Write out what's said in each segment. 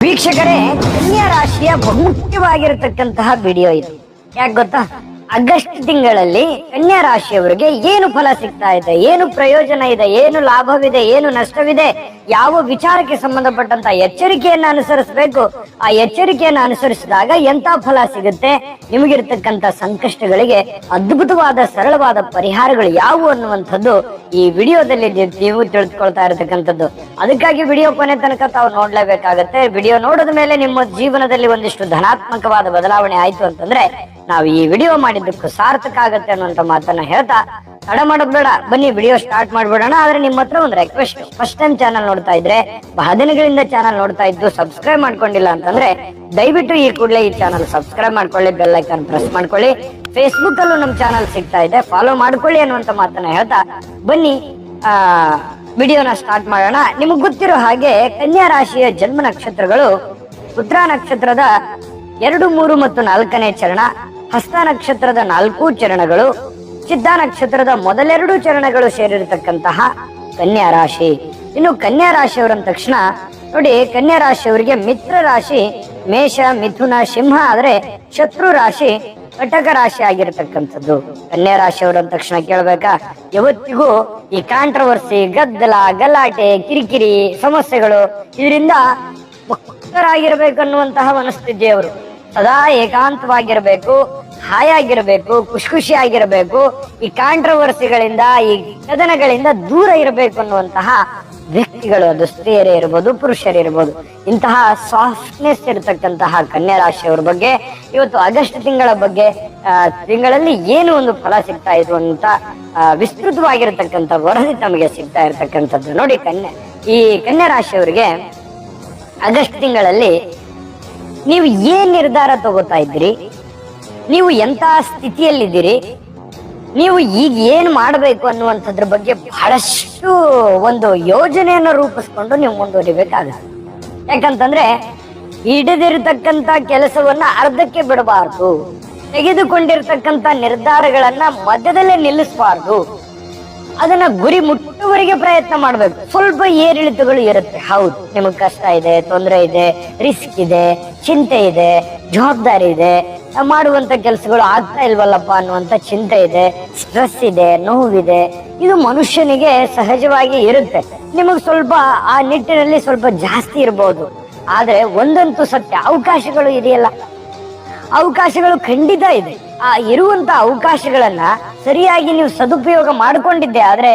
ವೀಕ್ಷಕರೇ, ಕನ್ಯಾ ರಾಶಿಯ ಬಹುಮುಖ್ಯವಾಗಿರತಕ್ಕಂತಹ ವಿಡಿಯೋ ಇದು. ಯಾಕೆ ಗೊತ್ತಾ? ಆಗಸ್ಟ್ ತಿಂಗಳಲ್ಲಿ ಕನ್ಯಾ ರಾಶಿಯವರಿಗೆ ಏನು ಫಲ ಸಿಗ್ತಾ ಇದೆ, ಏನು ಪ್ರಯೋಜನ ಇದೆ, ಏನು ಲಾಭವಿದೆ, ಏನು ನಷ್ಟವಿದೆ, ಯಾವ ವಿಚಾರಕ್ಕೆ ಸಂಬಂಧಪಟ್ಟಂತ ಎಚ್ಚರಿಕೆಯನ್ನ ಅನುಸರಿಸಬೇಕು, ಆ ಎಚ್ಚರಿಕೆಯನ್ನು ಅನುಸರಿಸಿದಾಗ ಎಂತ ಫಲ ಸಿಗುತ್ತೆ, ನಿಮಗಿರ್ತಕ್ಕಂಥ ಸಂಕಷ್ಟಗಳಿಗೆ ಅದ್ಭುತವಾದ ಸರಳವಾದ ಪರಿಹಾರಗಳು ಯಾವುವು ಅನ್ನುವಂಥದ್ದು ಈ ವಿಡಿಯೋದಲ್ಲಿ ನೀವು ತಿಳಿದುಕೊಳ್ತಾ ಇರತಕ್ಕಂಥದ್ದು. ಅದಕ್ಕಾಗಿ ವಿಡಿಯೋ ಕೊನೆ ತನಕ ತಾವು ನೋಡ್ಲೇಬೇಕಾಗತ್ತೆ. ವಿಡಿಯೋ ನೋಡಿದ ಮೇಲೆ ನಿಮ್ಮ ಜೀವನದಲ್ಲಿ ಒಂದಿಷ್ಟು ಧನಾತ್ಮಕವಾದ ಬದಲಾವಣೆ ಆಯ್ತು ಅಂತಂದ್ರೆ ನಾವು ಈ ವಿಡಿಯೋ ಮಾಡಿದ್ದಕ್ಕೂ ಸಾರ್ಥಕ ಆಗತ್ತೆ ಅನ್ನುವಂತ ಮಾತನ್ನ ಹೇಳ್ತಾ ತಡ ಮಾಡೋದ್ ಬೇಡ, ಬನ್ನಿ ವಿಡಿಯೋ ಸ್ಟಾರ್ಟ್ ಮಾಡ್ಬಿಡೋಣ. ಆದ್ರೆ ನಿಮ್ಮ ಹತ್ರ ಒಂದು ರಿಕ್ವೆಸ್ಟ್, ಫಸ್ಟ್ ಟೈಮ್ ಚಾನಲ್ ನೋಡ್ತಾ ಇದ್ರೆ, ಬಹಳ ದಿನಗಳಿಂದ ಚಾನಲ್ ನೋಡ್ತಾ ಇದ್ದು ಸಬ್ಸ್ಕ್ರೈಬ್ ಮಾಡ್ಕೊಂಡಿಲ್ಲ ಅಂತಂದ್ರೆ ದಯವಿಟ್ಟು ಈ ಕೂಡಲೇ ಈ ಚಾನಲ್ ಸಬ್ಸ್ಕ್ರೈಬ್ ಮಾಡ್ಕೊಳ್ಳಿ, ಬೆಲ್ ಐಕಾನ್ ಪ್ರೆಸ್ ಮಾಡ್ಕೊಳ್ಳಿ. ಫೇಸ್ಬುಕ್ ಅಲ್ಲೂ ನಮ್ ಚಾನಲ್ ಸಿಗ್ತಾ ಇದೆ, ಫಾಲೋ ಮಾಡ್ಕೊಳ್ಳಿ ಅನ್ನುವಂತ ಮಾತನ್ನ ಹೇಳ್ತಾ ಬನ್ನಿ ವಿಡಿಯೋನ ಸ್ಟಾರ್ಟ್ ಮಾಡೋಣ. ನಿಮಗ್ ಗೊತ್ತಿರೋ ಹಾಗೆ ಕನ್ಯಾ ರಾಶಿಯ ಜನ್ಮ ನಕ್ಷತ್ರಗಳು ಉತ್ತರ ನಕ್ಷತ್ರದ 2, 3 ಮತ್ತು 4ನೇ ಚರಣ, ಹಸ್ತ ನಕ್ಷತ್ರದ 4 ಚರಣಗಳು, ಚಿತ್ತಾ ನಕ್ಷತ್ರದ ಮೊದಲೆರಡು ಚರಣಗಳು ಸೇರಿರತಕ್ಕಂತಹ ಕನ್ಯಾ ರಾಶಿ. ಇನ್ನು ಕನ್ಯಾ ರಾಶಿಯವರಂದ ತಕ್ಷಣ ನೋಡಿ, ಕನ್ಯಾ ರಾಶಿಯವರಿಗೆ ಮಿತ್ರ ರಾಶಿ ಮೇಷ, ಮಿಥುನ, ಸಿಂಹ ಆದ್ರೆ ಶತ್ರು ರಾಶಿ ಕಟಕ ರಾಶಿ ಆಗಿರತಕ್ಕಂಥದ್ದು. ಕನ್ಯಾ ರಾಶಿಯವರಂದ ತಕ್ಷಣ ಕೇಳ್ಬೇಕಾ, ಯಾವತ್ತಿಗೂ ಈ ಕಾಂಟ್ರವರ್ಸಿ, ಗದ್ದಲ, ಗಲಾಟೆ, ಕಿರಿಕಿರಿ, ಸಮಸ್ಯೆಗಳು ಇದರಿಂದ ಮುಕ್ತರಾಗಿರ್ಬೇಕನ್ನುವಂತಹ ಮನಸ್ಥಿತಿಯವರು. ಸದಾ ಏಕಾಂತವಾಗಿರ್ಬೇಕು, ಹಾಯಾಗಿರ್ಬೇಕು, ಖುಷಿ ಆಗಿರ್ಬೇಕು, ಈ ಕಾಂಟ್ರವರ್ಸಿಗಳಿಂದ, ಈ ಕದನಗಳಿಂದ ದೂರ ಇರಬೇಕು ಅನ್ನುವಂತಹ ವ್ಯಕ್ತಿಗಳು. ಅದು ಸ್ತ್ರೀಯರೇ ಇರ್ಬೋದು, ಪುರುಷರಿರ್ಬೋದು. ಇಂತಹ ಸಾಫ್ಟ್ನೆಸ್ ಇರತಕ್ಕಂತಹ ಕನ್ಯಾ ರಾಶಿಯವರ ಬಗ್ಗೆ ಇವತ್ತು ಆಗಸ್ಟ್ ತಿಂಗಳಲ್ಲಿ ಏನು ಒಂದು ಫಲ ಸಿಗ್ತಾ ಇದ್ರು ಅಂತ ವಿಸ್ತೃತವಾಗಿರತಕ್ಕಂಥ ವರದಿ ತಮಗೆ ಸಿಗ್ತಾ ಇರತಕ್ಕಂಥದ್ದು. ನೋಡಿ, ಈ ಕನ್ಯಾ ರಾಶಿಯವರಿಗೆ ಆಗಸ್ಟ್ ತಿಂಗಳಲ್ಲಿ ನೀವು ಏನ್ ನಿರ್ಧಾರ ತಗೋತಾ ಇದ್ದೀರಿ, ನೀವು ಎಂತ ಸ್ಥಿತಿಯಲ್ಲಿದ್ದೀರಿ, ನೀವು ಈಗ ಏನ್ ಮಾಡಬೇಕು ಅನ್ನುವಂಥದ್ರ ಬಗ್ಗೆ ಬಹಳಷ್ಟು ಒಂದು ಯೋಜನೆಯನ್ನು ರೂಪಿಸ್ಕೊಂಡು ನೀವು ಮುಂದುವರಿಬೇಕಾಗುತ್ತೆ. ಯಾಕಂತಂದ್ರೆ ಹಿಡಿದಿರತಕ್ಕಂತ ಕೆಲಸವನ್ನ ಅರ್ಧಕ್ಕೆ ಬಿಡಬಾರ್ದು, ತೆಗೆದುಕೊಂಡಿರ್ತಕ್ಕಂಥ ನಿರ್ಧಾರಗಳನ್ನ ಮಧ್ಯದಲ್ಲೇ ನಿಲ್ಲಿಸಬಾರ್ದು, ಅದನ್ನ ಗುರಿ ಮುಟ್ಟುವರೆಗೆ ಪ್ರಯತ್ನ ಮಾಡ್ಬೇಕು. ಸ್ವಲ್ಪ ಏರಿಳಿತಗಳು ಇರುತ್ತೆ, ಹೌದು, ನಿಮಗ್ ಕಷ್ಟ ಇದೆ, ತೊಂದರೆ ಇದೆ, ರಿಸ್ಕ್ ಇದೆ, ಚಿಂತೆ ಇದೆ, ಜವಾಬ್ದಾರಿ ಇದೆ, ಮಾಡುವಂತ ಕೆಲಸಗಳು ಆಗ್ತಾ ಇಲ್ವಲ್ಲಪ್ಪ ಅನ್ನುವಂತ ಚಿಂತೆ ಇದೆ, ಸ್ಟ್ರೆಸ್ ಇದೆ, ನೋವಿದೆ. ಇದು ಮನುಷ್ಯನಿಗೆ ಸಹಜವಾಗಿ ಇರುತ್ತೆ. ನಿಮಗ್ ಸ್ವಲ್ಪ ಆ ನಿಟ್ಟಿನಲ್ಲಿ ಸ್ವಲ್ಪ ಜಾಸ್ತಿ ಇರ್ಬೋದು. ಆದ್ರೆ ಒಂದಂತೂ ಸತ್ಯ, ಅವಕಾಶಗಳು ಇದೆಯಲ್ಲ, ಅವಕಾಶಗಳು ಖಂಡಿತ ಇದೆ. ಆ ಇರುವಂತ ಅವಕಾಶಗಳನ್ನ ಸರಿಯಾಗಿ ನೀವು ಸದುಪಯೋಗ ಮಾಡ್ಕೊಂಡಿದ್ದೆ ಆದ್ರೆ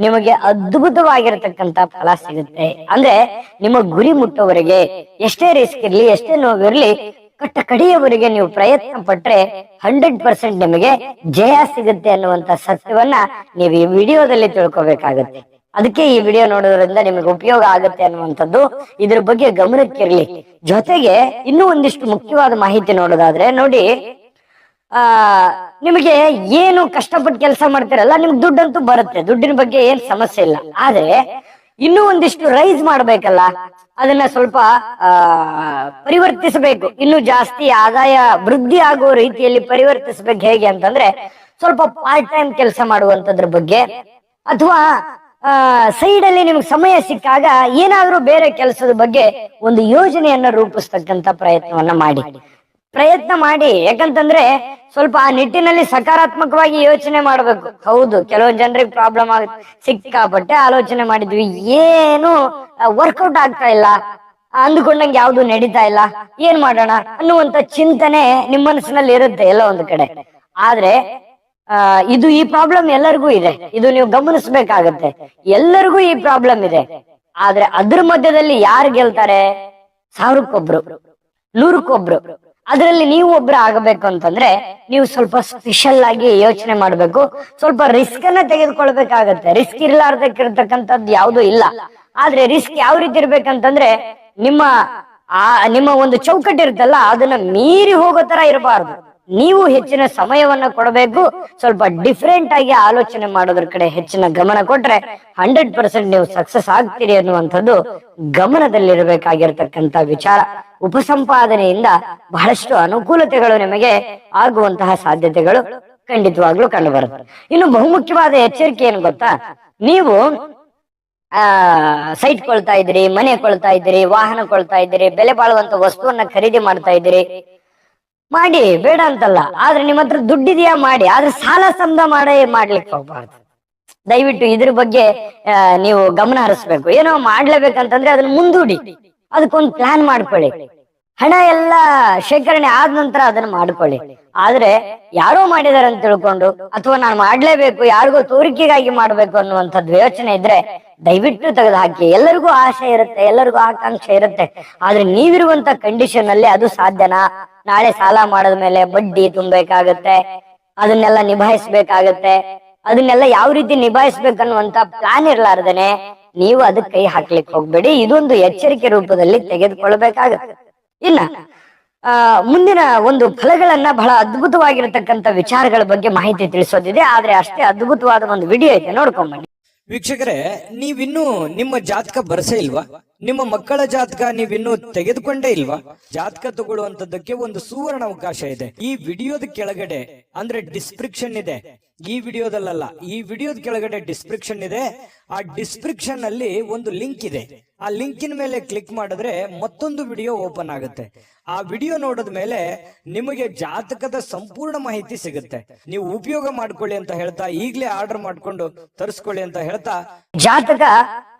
ನಿಮಗೆ ಅದ್ಭುತವಾಗಿರತಕ್ಕಂತ ಫಲ ಸಿಗುತ್ತೆ. ಅಂದ್ರೆ ನಿಮ್ಮ ಗುರಿ ಮುಟ್ಟುವವರೆಗೆ ಎಷ್ಟೇ ರಿಸ್ಕ್ ಇರ್ಲಿ, ಎಷ್ಟೇ ನೋವಿರ್ಲಿ, ಕಡೆಯವರೆಗೆ ನೀವು ಪ್ರಯತ್ನ ಪಟ್ರೆ 100% ನಿಮಗೆ ಜಯ ಸಿಗುತ್ತೆ ಅನ್ನುವಂತ ಸತ್ಯವನ್ನ ನೀವು ಈ ವಿಡಿಯೋದಲ್ಲಿ ತಿಳ್ಕೊಬೇಕಾಗತ್ತೆ. ಅದಕ್ಕೆ ಈ ವಿಡಿಯೋ ನೋಡೋದ್ರಿಂದ ನಿಮಗೆ ಉಪಯೋಗ ಆಗುತ್ತೆ ಅನ್ನುವಂಥದ್ದು ಇದ್ರ ಬಗ್ಗೆ ಗಮನಕ್ಕಿರ್ಲಿ. ಜೊತೆಗೆ ಇನ್ನೂ ಒಂದಿಷ್ಟು ಮುಖ್ಯವಾದ ಮಾಹಿತಿ ನೋಡೋದಾದ್ರೆ ನೋಡಿ, ನಿಮಗೆ ಏನು ಕಷ್ಟಪಟ್ಟು ಕೆಲಸ ಮಾಡ್ತೀರಲ್ಲ, ನಿಮ್ಗೆ ದುಡ್ಡಂತೂ ಬರುತ್ತೆ, ದುಡ್ಡಿನ ಬಗ್ಗೆ ಏನ್ ಸಮಸ್ಯೆ ಇಲ್ಲ. ಆದ್ರೆ ಇನ್ನೂ ಒಂದಿಷ್ಟು ರೈಸ್ ಮಾಡ್ಬೇಕಲ್ಲ, ಅದನ್ನ ಸ್ವಲ್ಪ ಪರಿವರ್ತಿಸಬೇಕು. ಇನ್ನು ಜಾಸ್ತಿ ಆದಾಯ ವೃದ್ಧಿ ಆಗೋ ರೀತಿಯಲ್ಲಿ ಪರಿವರ್ತಿಸಬೇಕು. ಹೇಗೆ ಅಂತಂದ್ರೆ ಸ್ವಲ್ಪ ಪಾರ್ಟ್ ಟೈಮ್ ಕೆಲಸ ಮಾಡುವಂತದ್ರ ಬಗ್ಗೆ, ಅಥವಾ ಸೈಡ್ ಅಲ್ಲಿ ನಿಮ್ಗೆ ಸಮಯ ಸಿಕ್ಕಾಗ ಏನಾದ್ರೂ ಬೇರೆ ಕೆಲಸದ ಬಗ್ಗೆ ಒಂದು ಯೋಜನೆಯನ್ನ ರೂಪಿಸ್ತಕ್ಕಂತ ಪ್ರಯತ್ನ ಮಾಡಿ. ಯಾಕಂತಂದ್ರೆ ಸ್ವಲ್ಪ ಆ ನಿಟ್ಟಿನಲ್ಲಿ ಸಕಾರಾತ್ಮಕವಾಗಿ ಯೋಚನೆ ಮಾಡ್ಬೇಕು. ಹೌದು, ಕೆಲವು ಜನರಿಗೆ ಪ್ರಾಬ್ಲಮ್ ಆಗುತ್ತೆ, ಸಿಕ್ಕಾಪಟ್ಟೆ ಆಲೋಚನೆ ಮಾಡಿದ್ವಿ, ಏನು ವರ್ಕೌಟ್ ಆಗ್ತಾ ಇಲ್ಲ, ಅಂದುಕೊಂಡಂಗೆ ಯಾವ್ದು ನಡೀತಾ ಇಲ್ಲ, ಏನ್ ಮಾಡೋಣ ಅನ್ನುವಂತ ಚಿಂತನೆ ನಿಮ್ಮ ಮನಸ್ಸಿನಲ್ಲಿ ಇರುತ್ತೆ ಎಲ್ಲೋ ಒಂದು ಕಡೆ. ಆದ್ರೆ ಈ ಪ್ರಾಬ್ಲಮ್ ಎಲ್ಲರಿಗೂ ಇದೆ, ಇದು ನೀವು ಗಮನಿಸ್ಬೇಕಾಗತ್ತೆ. ಎಲ್ಲರಿಗೂ ಈ ಪ್ರಾಬ್ಲಮ್ ಇದೆ. ಆದ್ರೆ ಅದ್ರ ಮಧ್ಯದಲ್ಲಿ ಯಾರು ಗೆಲ್ತಾರೆ? 1000ಕ್ಕೊಬ್ರು, 100ಕ್ಕೊಬ್ರು. ಅದರಲ್ಲಿ ನೀವು ಒಬ್ರು ಆಗಬೇಕು ಅಂತಂದ್ರೆ ನೀವು ಸ್ವಲ್ಪ ಸ್ಪೆಷಲ್ ಆಗಿ ಯೋಚನೆ ಮಾಡ್ಬೇಕು, ಸ್ವಲ್ಪ ರಿಸ್ಕ್ ಅನ್ನ ತೆಗೆದುಕೊಳ್ಬೇಕಾಗತ್ತೆ. ರಿಸ್ಕ್ ಇರ್ಲಾರ್ದಕ್ಕಿರ್ತಕ್ಕಂಥದ್ದು ಯಾವ್ದು ಇಲ್ಲ. ಆದ್ರೆ ರಿಸ್ಕ್ ಯಾವ ರೀತಿ ಇರ್ಬೇಕಂತಂದ್ರೆ ನಿಮ್ಮ ಒಂದು ಚೌಕಟ್ಟು ಇರುತ್ತಲ್ಲ, ಅದನ್ನ ಮೀರಿ ಹೋಗೋ ತರ ಇರಬಾರ್ದು. ನೀವು ಹೆಚ್ಚಿನ ಸಮಯವನ್ನ ಕೊಡಬೇಕು. ಸ್ವಲ್ಪ ಡಿಫ್ರೆಂಟ್ ಆಗಿ ಆಲೋಚನೆ ಮಾಡೋದ್ರ ಕಡೆ ಹೆಚ್ಚಿನ ಗಮನ ಕೊಟ್ರೆ 100% ನೀವು ಸಕ್ಸಸ್ ಆಗ್ತೀರಿ ಅನ್ನುವಂಥದ್ದು ಗಮನದಲ್ಲಿರಬೇಕಾಗಿರ್ತಕ್ಕಂಥ ವಿಚಾರ. ಉಪಸಂಪಾದನೆಯಿಂದ ಬಹಳಷ್ಟು ಅನುಕೂಲತೆಗಳು ನಿಮಗೆ ಆಗುವಂತಹ ಸಾಧ್ಯತೆಗಳು ಖಂಡಿತವಾಗ್ಲೂ ಕಂಡು ಬರುತ್ತೆ. ಇನ್ನು ಬಹುಮುಖ್ಯವಾದ ಎಚ್ಚರಿಕೆ ಏನು ಗೊತ್ತಾ, ನೀವು ಸೈಟ್ ಕೊಳ್ತಾ ಇದ್ದೀರಿ, ಮನೆ ಕೊಳ್ತಾ ಇದ್ದೀರಿ, ವಾಹನ ಕೊಳ್ತಾ ಇದ್ದೀರಿ, ಬೆಲೆ ಬಾಳುವಂತ ವಸ್ತುವನ್ನ ಖರೀದಿ ಮಾಡ್ತಾ ಇದ್ದೀರಿ, ಮಾಡಿ, ಬೇಡ ಅಂತಲ್ಲ. ಆದ್ರೆ ನಿಮ್ಮ ಹತ್ರ ದುಡ್ಡಿದೆಯಾ ಮಾಡಿ, ಆದ್ರೆ ಸಾಲ ಸಮದ ಮಾಡ್ಲಿಕ್ಕೆ ಹೋಗ್ಬಾರ್ದು. ದಯವಿಟ್ಟು ಇದ್ರ ಬಗ್ಗೆ ನೀವು ಗಮನ ಹರಿಸ್ಬೇಕು. ಏನೋ ಮಾಡ್ಲೇಬೇಕಂತಂದ್ರೆ ಅದನ್ನ ಮುಂದೂಡಿ, ಅದಕ್ಕೊಂದು ಪ್ಲಾನ್ ಮಾಡ್ಕೊಳ್ಳಿ. ಹಣ ಎಲ್ಲ ಶೇಖರಣೆ ಆದ ನಂತರ ಅದನ್ನ ಮಾಡ್ಕೊಳ್ಳಿ. ಆದ್ರೆ ಯಾರೋ ಮಾಡಿದಾರೆ ಅಂತ ತಿಳ್ಕೊಂಡು, ಅಥವಾ ನಾನು ಮಾಡ್ಲೇಬೇಕು, ಯಾರಿಗೋ ತೋರಿಕೆಗಾಗಿ ಮಾಡ್ಬೇಕು ಅನ್ನುವಂಥದ್ದು ಯೋಚನೆ ಇದ್ರೆ ದಯವಿಟ್ಟು ತೆಗೆದು ಹಾಕಿ. ಎಲ್ಲರಿಗೂ ಆಸೆ ಇರುತ್ತೆ, ಎಲ್ಲರಿಗೂ ಆಕಾಂಕ್ಷೆ ಇರುತ್ತೆ. ಆದ್ರೆ ನೀವಿರುವಂತ ಕಂಡೀಷನ್ ಅಲ್ಲಿ ಅದು ಸಾಧ್ಯನಾ? ನಾಳೆ ಸಾಲ ಮಾಡಿದ್ಮೇಲೆ ಬಡ್ಡಿ ತುಂಬಬೇಕಾಗತ್ತೆ, ಅದನ್ನೆಲ್ಲ ನಿಭಾಯಿಸ್ಬೇಕಾಗತ್ತೆ. ಅದನ್ನೆಲ್ಲ ಯಾವ ರೀತಿ ನಿಭಾಯಿಸ್ಬೇಕನ್ನುವಂತ ಪ್ಲಾನ್ ಇರ್ಲಾರ್ದೇನೆ ನೀವು ಅದಕ್ಕೆ ಕೈ ಹಾಕ್ಲಿಕ್ಕೆ ಹೋಗ್ಬೇಡಿ. ಇದೊಂದು ಎಚ್ಚರಿಕೆ ರೂಪದಲ್ಲಿ ತೆಗೆದುಕೊಳ್ಬೇಕಾಗತ್ತೆ. ಇನ್ನ ಮುಂದಿನ ಒಂದು ಫಲಗಳನ್ನ, ಬಹಳ ಅದ್ಭುತವಾಗಿರತಕ್ಕಂತ ವಿಚಾರಗಳ ಬಗ್ಗೆ ಮಾಹಿತಿ ತಿಳಿಸೋದಿದೆ. ಆದ್ರೆ ಅಷ್ಟೇ ಅದ್ಭುತವಾದ ಒಂದು ವಿಡಿಯೋ ಇದೆ, ನೋಡ್ಕೊಂಬನ್ನಿ. ವೀಕ್ಷಕರೇ, ನೀವಿನ್ನೂ ನಿಮ್ಮ ಜಾತಕ ಬರಸೇ ಇಲ್ವಾ? ನಿಮ್ಮ ಮಕ್ಕಳ ಜಾತಕ ನೀವಿನ್ನೂ ತೆಗೆದುಕೊಂಡೇ ಇಲ್ವಾ? ಜಾತಕ ತಗೊಳ್ಳುವಂತದ್ದಕ್ಕೆ ಒಂದು ಸುವರ್ಣ ಅವಕಾಶ ಇದೆ. ಈ ವಿಡಿಯೋದ ಕೆಳಗಡೆ ಅಂದ್ರೆ ಡಿಸ್ಕ್ರಿಪ್ಷನ್ ಇದೆ. ಈ ವಿಡಿಯೋದಲ್ಲ, ಈ ವಿಡಿಯೋದ ಕೆಳಗಡೆ ಡಿಸ್ಕ್ರಿಪ್ಷನ್ ಇದೆ. ಆ ಡಿಸ್ಕ್ರಿಪ್ಷನ್ ಅಲ್ಲಿ ಒಂದು ಲಿಂಕ್ ಇದೆ. ಆ ಲಿಂಕಿನ ಮೇಲೆ ಕ್ಲಿಕ್ ಮಾಡಿದ್ರೆ ಮತ್ತೊಂದು ವಿಡಿಯೋ ಓಪನ್ ಆಗುತ್ತೆ. ಆ ವಿಡಿಯೋ ನೋಡಿದ ಮೇಲೆ ನಿಮಗೆ ಜಾತಕದ ಸಂಪೂರ್ಣ ಮಾಹಿತಿ ಸಿಗುತ್ತೆ. ನೀವು ಉಪಯೋಗ ಮಾಡ್ಕೊಳ್ಳಿ ಅಂತ ಹೇಳ್ತಾ, ಈಗಲೇ ಆರ್ಡರ್ ಮಾಡ್ಕೊಂಡು ತರಿಸ್ಕೊಳ್ಳಿ ಅಂತ ಹೇಳ್ತಾ, ಜಾತಕ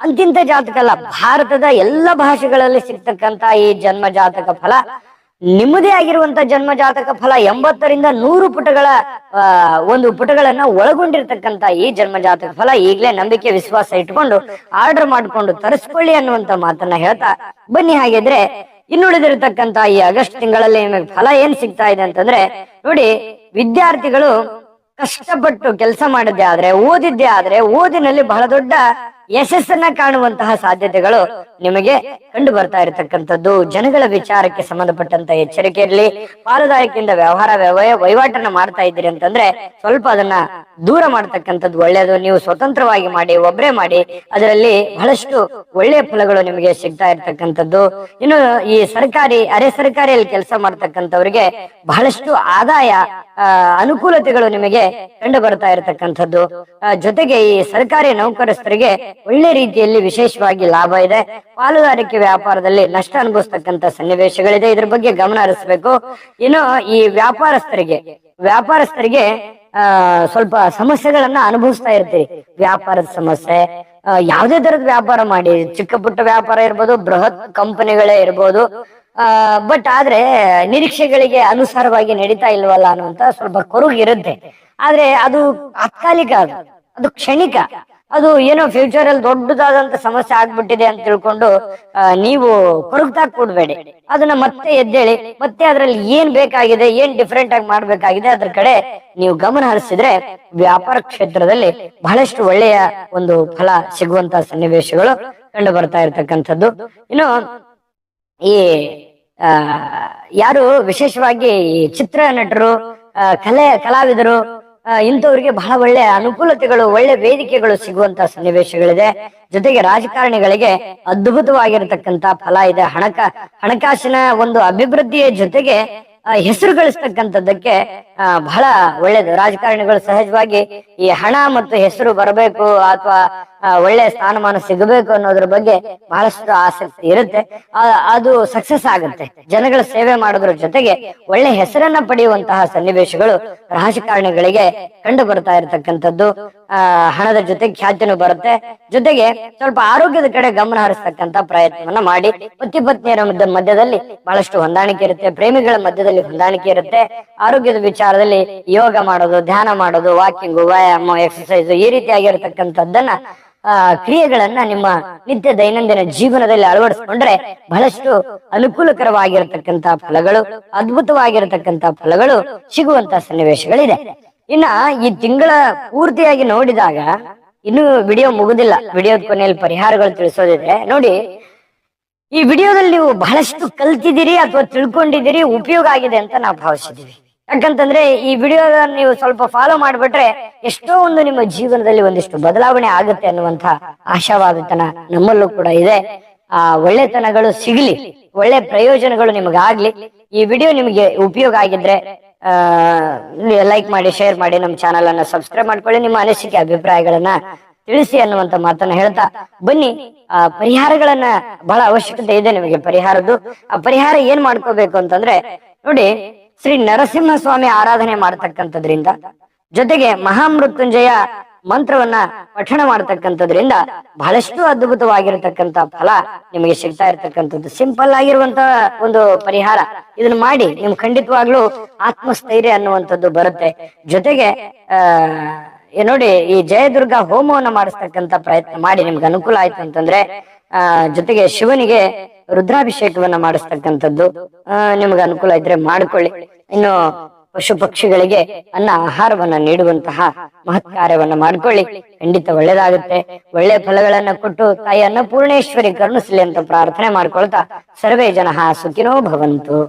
ಅಂತಿಂತ ಜಾತಕ ಅಲ್ಲ, ಭಾರತದ ಎಲ್ಲ ಭಾಷೆಗಳಲ್ಲಿ ಸಿಗ್ತಕ್ಕಂತ ಈ ಜನ್ಮ ಜಾತಕ ಫಲ, ನಿಮ್ಮದೇ ಆಗಿರುವಂತ ಜನ್ಮ ಜಾತಕ ಫಲ 80ರಿಂದ 100 ಪುಟಗಳ ಒಂದು ಪುಟಗಳನ್ನ ಒಳಗೊಂಡಿರ್ತಕ್ಕಂತ ಈ ಜನ್ಮ ಜಾತಕ ಫಲ ಈಗಲೇ ನಂಬಿಕೆ ವಿಶ್ವಾಸ ಇಟ್ಕೊಂಡು ಆರ್ಡರ್ ಮಾಡ್ಕೊಂಡು ತರಿಸ್ಕೊಳ್ಳಿ ಅನ್ನುವಂತ ಮಾತನ್ನ ಹೇಳ್ತಾ ಬನ್ನಿ. ಹಾಗಿದ್ರೆ ಇನ್ನುಳಿದಿರತಕ್ಕಂತ ಈ ಆಗಸ್ಟ್ ತಿಂಗಳಲ್ಲಿ ನಿಮಗೆ ಫಲ ಏನ್ ಸಿಗ್ತಾ ಇದೆ ಅಂತಂದ್ರೆ, ನೋಡಿ, ವಿದ್ಯಾರ್ಥಿಗಳು ಕಷ್ಟಪಟ್ಟು ಕೆಲಸ ಮಾಡಿದ್ದೆ ಆದ್ರೆ, ಓದಿದ್ದೆ ಆದ್ರೆ, ಓದಿನಲ್ಲಿ ಬಹಳ ದೊಡ್ಡ ಯಶಸ್ಸನ್ನ ಕಾಣುವಂತಹ ಸಾಧ್ಯತೆಗಳು ನಿಮಗೆ ಕಂಡು ಬರ್ತಾ ಇರತಕ್ಕಂಥದ್ದು. ಜನಗಳ ವಿಚಾರಕ್ಕೆ ಸಂಬಂಧಪಟ್ಟಂತ ಎಚ್ಚರಿಕೆ ಇರಲಿ. ಪಾಲುದಾರಿಕೆಯಿಂದ ವಹಿವಾಟನ್ನ ಮಾಡ್ತಾ ಇದ್ದೀರಿ ಅಂತಂದ್ರೆ ಸ್ವಲ್ಪ ಅದನ್ನ ದೂರ ಮಾಡ್ತಕ್ಕಂಥದ್ದು ಒಳ್ಳೆಯದು. ನೀವು ಸ್ವತಂತ್ರವಾಗಿ ಮಾಡಿ, ಒಬ್ಬರೇ ಮಾಡಿ, ಅದರಲ್ಲಿ ಬಹಳಷ್ಟು ಒಳ್ಳೆಯ ಫಲಗಳು ನಿಮಗೆ ಸಿಗ್ತಾ ಇರ್ತಕ್ಕಂಥದ್ದು. ಇನ್ನು ಈ ಸರ್ಕಾರಿ, ಅರೆ ಸರ್ಕಾರಿಯಲ್ಲಿ ಕೆಲಸ ಮಾಡ್ತಕ್ಕಂಥವ್ರಿಗೆ ಬಹಳಷ್ಟು ಆದಾಯ ಅನುಕೂಲತೆಗಳು ನಿಮಗೆ ಕಂಡು ಬರ್ತಾ ಇರತಕ್ಕಂಥದ್ದು. ಜೊತೆಗೆ ಈ ಸರ್ಕಾರಿ ನೌಕರಸ್ಥರಿಗೆ ಒಳ್ಳೆ ರೀತಿಯಲ್ಲಿ ವಿಶೇಷವಾಗಿ ಲಾಭ ಇದೆ. ಪಾಲುದಾರಿಕೆ ವ್ಯಾಪಾರದಲ್ಲಿ ನಷ್ಟ ಅನುಭವಿಸ್ತಕ್ಕಂಥ ಸನ್ನಿವೇಶಗಳಿದೆ. ಇದ್ರ ಬಗ್ಗೆ ಗಮನ ಹರಿಸಬೇಕು. ಇನ್ನು ಈ ವ್ಯಾಪಾರಸ್ಥರಿಗೆ ಸ್ವಲ್ಪ ಸಮಸ್ಯೆಗಳನ್ನ ಅನುಭವಿಸ್ತಾ ಇರ್ತೀರಿ. ವ್ಯಾಪಾರದ ಸಮಸ್ಯೆ, ಯಾವುದೇ ತರದ ವ್ಯಾಪಾರ ಮಾಡಿ, ಚಿಕ್ಕ ಪುಟ್ಟ ವ್ಯಾಪಾರ ಇರ್ಬೋದು, ಬೃಹತ್ ಕಂಪನಿಗಳೇ ಇರ್ಬೋದು, ಬಟ್ ಆದ್ರೆ ನಿರೀಕ್ಷೆಗಳಿಗೆ ಅನುಸಾರವಾಗಿ ನಡೀತಾ ಇಲ್ವಲ್ಲ ಅನ್ನುವಂತ ಸ್ವಲ್ಪ ಕೊರಗು ಇರುತ್ತೆ. ಆದ್ರೆ ಅದು ತಾತ್ಕಾಲಿಕ, ಅದು ಕ್ಷಣಿಕ. ಅದು ಏನೋ ಫ್ಯೂಚರ್ ಅಲ್ಲಿ ದೊಡ್ಡದಾದಂತ ಸಮಸ್ಯೆ ಆಗ್ಬಿಟ್ಟಿದೆ ಅಂತ ತಿಳ್ಕೊಂಡು ನೀವು ಕೊರಗ್ತಾ ಕೂಡ್ಬೇಡಿ. ಅದನ್ನ ಮತ್ತೆ ಎದ್ದೇಳಿ, ಮತ್ತೆ ಅದ್ರಲ್ಲಿ ಏನ್ ಬೇಕಾಗಿದೆ, ಏನ್ ಡಿಫ್ರೆಂಟ್ ಆಗಿ ಮಾಡ್ಬೇಕಾಗಿದೆ ಅದ್ರ ಕಡೆ ನೀವು ಗಮನ ಹರಿಸಿದ್ರೆ ವ್ಯಾಪಾರ ಕ್ಷೇತ್ರದಲ್ಲಿ ಬಹಳಷ್ಟು ಒಳ್ಳೆಯ ಒಂದು ಫಲ ಸಿಗುವಂತ ಸನ್ನಿವೇಶಗಳು ಕಂಡು ಬರ್ತಾ ಇರ್ತಕ್ಕಂಥದ್ದು. ಇನ್ನು ಈ ಯಾರು ವಿಶೇಷವಾಗಿ ಈ ಚಿತ್ರ ನಟರು, ಕಲಾವಿದರು, ಇಂಥವ್ರಿಗೆ ಬಹಳ ಒಳ್ಳೆ ಅನುಕೂಲತೆಗಳು, ಒಳ್ಳೆ ವೇದಿಕೆಗಳು ಸಿಗುವಂತ ಸನ್ನಿವೇಶಗಳಿದೆ. ಜೊತೆಗೆ ರಾಜಕಾರಣಿಗಳಿಗೆ ಅದ್ಭುತವಾಗಿರತಕ್ಕಂತ ಫಲ ಇದೆ. ಹಣಕಾಸಿನ ಒಂದು ಅಭಿವೃದ್ಧಿಯ ಜೊತೆಗೆ ಹೆಸರು ಗಳಿಸ್ತಕ್ಕಂಥದ್ದಕ್ಕೆ ಬಹಳ ಒಳ್ಳೇದು. ರಾಜಕಾರಣಿಗಳು ಸಹಜವಾಗಿ ಈ ಹಣ ಮತ್ತು ಹೆಸರು ಬರಬೇಕು ಅಥವಾ ಒಳ್ಳೆ ಸ್ಥಾನಮಾನ ಸಿಗಬೇಕು ಅನ್ನೋದ್ರ ಬಗ್ಗೆ ಬಹಳಷ್ಟು ಆಸಕ್ತಿ ಇರುತ್ತೆ. ಅದು ಸಕ್ಸಸ್ ಆಗುತ್ತೆ. ಜನಗಳ ಸೇವೆ ಮಾಡೋದ್ರ ಜೊತೆಗೆ ಒಳ್ಳೆ ಹೆಸರನ್ನ ಪಡೆಯುವಂತಹ ಸನ್ನಿವೇಶಗಳು ರಾಜಕಾರಣಿಗಳಿಗೆ ಕಂಡು ಬರ್ತಾ ಇರತಕ್ಕಂಥದ್ದು. ಹಣದ ಜೊತೆ ಖ್ಯಾತಿನೂ ಬರುತ್ತೆ. ಜೊತೆಗೆ ಸ್ವಲ್ಪ ಆರೋಗ್ಯದ ಕಡೆ ಗಮನ ಹರಿಸ್ತಕ್ಕಂತ ಪ್ರಯತ್ನವನ್ನ ಮಾಡಿ. ಪತಿ ಪತ್ನಿಯರ ಮಧ್ಯದಲ್ಲಿ ಬಹಳಷ್ಟು ಹೊಂದಾಣಿಕೆ ಇರುತ್ತೆ. ಪ್ರೇಮಿಗಳ ಮಧ್ಯದಲ್ಲಿ ಹೊಂದಾಣಿಕೆ ಇರುತ್ತೆ. ಆರೋಗ್ಯದ ವಿಚಾರದಲ್ಲಿ ಯೋಗ ಮಾಡೋದು, ಧ್ಯಾನ ಮಾಡೋದು, ವಾಕಿಂಗು, ವ್ಯಾಯಾಮ, ಎಕ್ಸರ್ಸೈಸ್ ಈ ರೀತಿಯಾಗಿರ್ತಕ್ಕಂಥದ್ದನ್ನ ಕ್ರಿಯೆಗಳನ್ನ ನಿಮ್ಮ ನಿತ್ಯ ದೈನಂದಿನ ಜೀವನದಲ್ಲಿ ಅಳವಡಿಸಿಕೊಂಡ್ರೆ ಬಹಳಷ್ಟು ಅನುಕೂಲಕರವಾಗಿರತಕ್ಕಂತ ಫಲಗಳು, ಅದ್ಭುತವಾಗಿರತಕ್ಕಂತ ಫಲಗಳು ಸಿಗುವಂತ ಸನ್ನಿವೇಶಗಳಿದೆ. ಇನ್ನ ಈ ತಿಂಗಳ ಪೂರ್ತಿಯಾಗಿ ನೋಡಿದಾಗ ಇನ್ನು ವಿಡಿಯೋ ಮುಗುದಿಲ್ಲ. ವಿಡಿಯೋದ ಕೊನೆಯಲ್ಲಿ ಪರಿಹಾರಗಳು ತಿಳಿಸೋದಿದೆ. ನೋಡಿ, ಈ ವಿಡಿಯೋದಲ್ಲಿ ನೀವು ಬಹಳಷ್ಟು ಕಲ್ತಿದ್ದೀರಿ ಅಥವಾ ತಿಳ್ಕೊಂಡಿದ್ದೀರಿ, ಉಪಯೋಗ ಆಗಿದೆ ಅಂತ ನಾವು ಭಾವಿಸಿದೀವಿ. ಯಾಕಂತಂದ್ರೆ ಈ ವಿಡಿಯೋ ನೀವು ಸ್ವಲ್ಪ ಫಾಲೋ ಮಾಡ್ಬಿಟ್ರೆ ಎಷ್ಟೋ ಒಂದು ನಿಮ್ಮ ಜೀವನದಲ್ಲಿ ಒಂದಿಷ್ಟು ಬದಲಾವಣೆ ಆಗುತ್ತೆ ಅನ್ನುವಂತ ಆಶಾವಾದತನ ನಮ್ಮಲ್ಲೂ ಕೂಡ ಇದೆ. ಒಳ್ಳೆತನಗಳು ಸಿಗ್ಲಿ, ಒಳ್ಳೆ ಪ್ರಯೋಜನಗಳು ನಿಮಗಾಗ್ಲಿ. ಈ ವಿಡಿಯೋ ನಿಮಗೆ ಉಪಯೋಗ ಆಗಿದ್ರೆ ಲೈಕ್ ಮಾಡಿ, ಶೇರ್ ಮಾಡಿ, ನಮ್ಮ ಚಾನಲ್ ಅನ್ನ ಸಬ್ಸ್ಕ್ರೈಬ್ ಮಾಡ್ಕೊಳ್ಳಿ. ನಿಮ್ಮ ಅನಿಸಿಕೆ ಅಭಿಪ್ರಾಯಗಳನ್ನ ತಿಳಿಸಿ ಅನ್ನುವಂತ ಮಾತನ್ನ ಹೇಳ್ತಾ ಬನ್ನಿ ಪರಿಹಾರಗಳನ್ನ ಬಹಳ ಅವಶ್ಯಕತೆ ಇದೆ ನಿಮಗೆ ಪರಿಹಾರದ್ದು. ಆ ಪರಿಹಾರ ಏನ್ ಮಾಡ್ಕೋಬೇಕು ಅಂತಂದ್ರೆ ನೋಡಿ, ಶ್ರೀ ನರಸಿಂಹ ಸ್ವಾಮಿ ಆರಾಧನೆ ಮಾಡ್ತಕ್ಕಂಥದ್ರಿಂದ ಜೊತೆಗೆ ಮಹಾಮೃತ್ಯುಂಜಯ ಮಂತ್ರವನ್ನ ಪಠಣ ಮಾಡ್ತಕ್ಕಂಥದ್ರಿಂದ ಬಹಳಷ್ಟು ಅದ್ಭುತವಾಗಿರತಕ್ಕಂತ ಫಲ ನಿಮಗೆ ಸಿಗ್ತಾ ಇರ್ತಕ್ಕಂಥದ್ದು. ಸಿಂಪಲ್ ಆಗಿರುವಂತ ಒಂದು ಪರಿಹಾರ. ಇದನ್ನ ಮಾಡಿ ನಿಮ್ ಖಂಡಿತವಾಗ್ಲೂ ಆತ್ಮಸ್ಥೈರ್ಯ ಅನ್ನುವಂಥದ್ದು ಬರುತ್ತೆ. ಜೊತೆಗೆ ನೋಡಿ, ಈ ಜಯದುರ್ಗ ಹೋಮವನ್ನ ಮಾಡಿಸ್ತಕ್ಕಂತ ಪ್ರಯತ್ನ ಮಾಡಿ, ನಿಮ್ಗೆ ಅನುಕೂಲ ಆಯ್ತು ಅಂತಂದ್ರೆ ಜೊತೆಗೆ ಶಿವನಿಗೆ ರುದ್ರಾಭಿಷೇಕವನ್ನ ಮಾಡಿಸ್ತಕ್ಕಂಥದ್ದು ನಿಮ್ಗೆ ಅನುಕೂಲ ಇದ್ರೆ ಮಾಡ್ಕೊಳ್ಳಿ. ಇನ್ನು ಪಶು ಪಕ್ಷಿಗಳಿಗೆ ಅನ್ನ ಆಹಾರವನ್ನ ನೀಡುವಂತಹ ಮಹತ್ ಕಾರ್ಯವನ್ನ ಮಾಡ್ಕೊಳ್ಳಿ, ಖಂಡಿತ ಒಳ್ಳೇದಾಗುತ್ತೆ. ಒಳ್ಳೆ ಫಲಗಳನ್ನ ಕೊಟ್ಟು ತಾಯಿ ಅನ್ನಪೂರ್ಣೇಶ್ವರಿ ಕರುಣಿಸಲಿ ಅಂತ ಪ್ರಾರ್ಥನೆ ಮಾಡ್ಕೊಳ್ತಾ ಸರ್ವೇ ಜನಃ ಸುಖಿನೋ ಭವಂತು.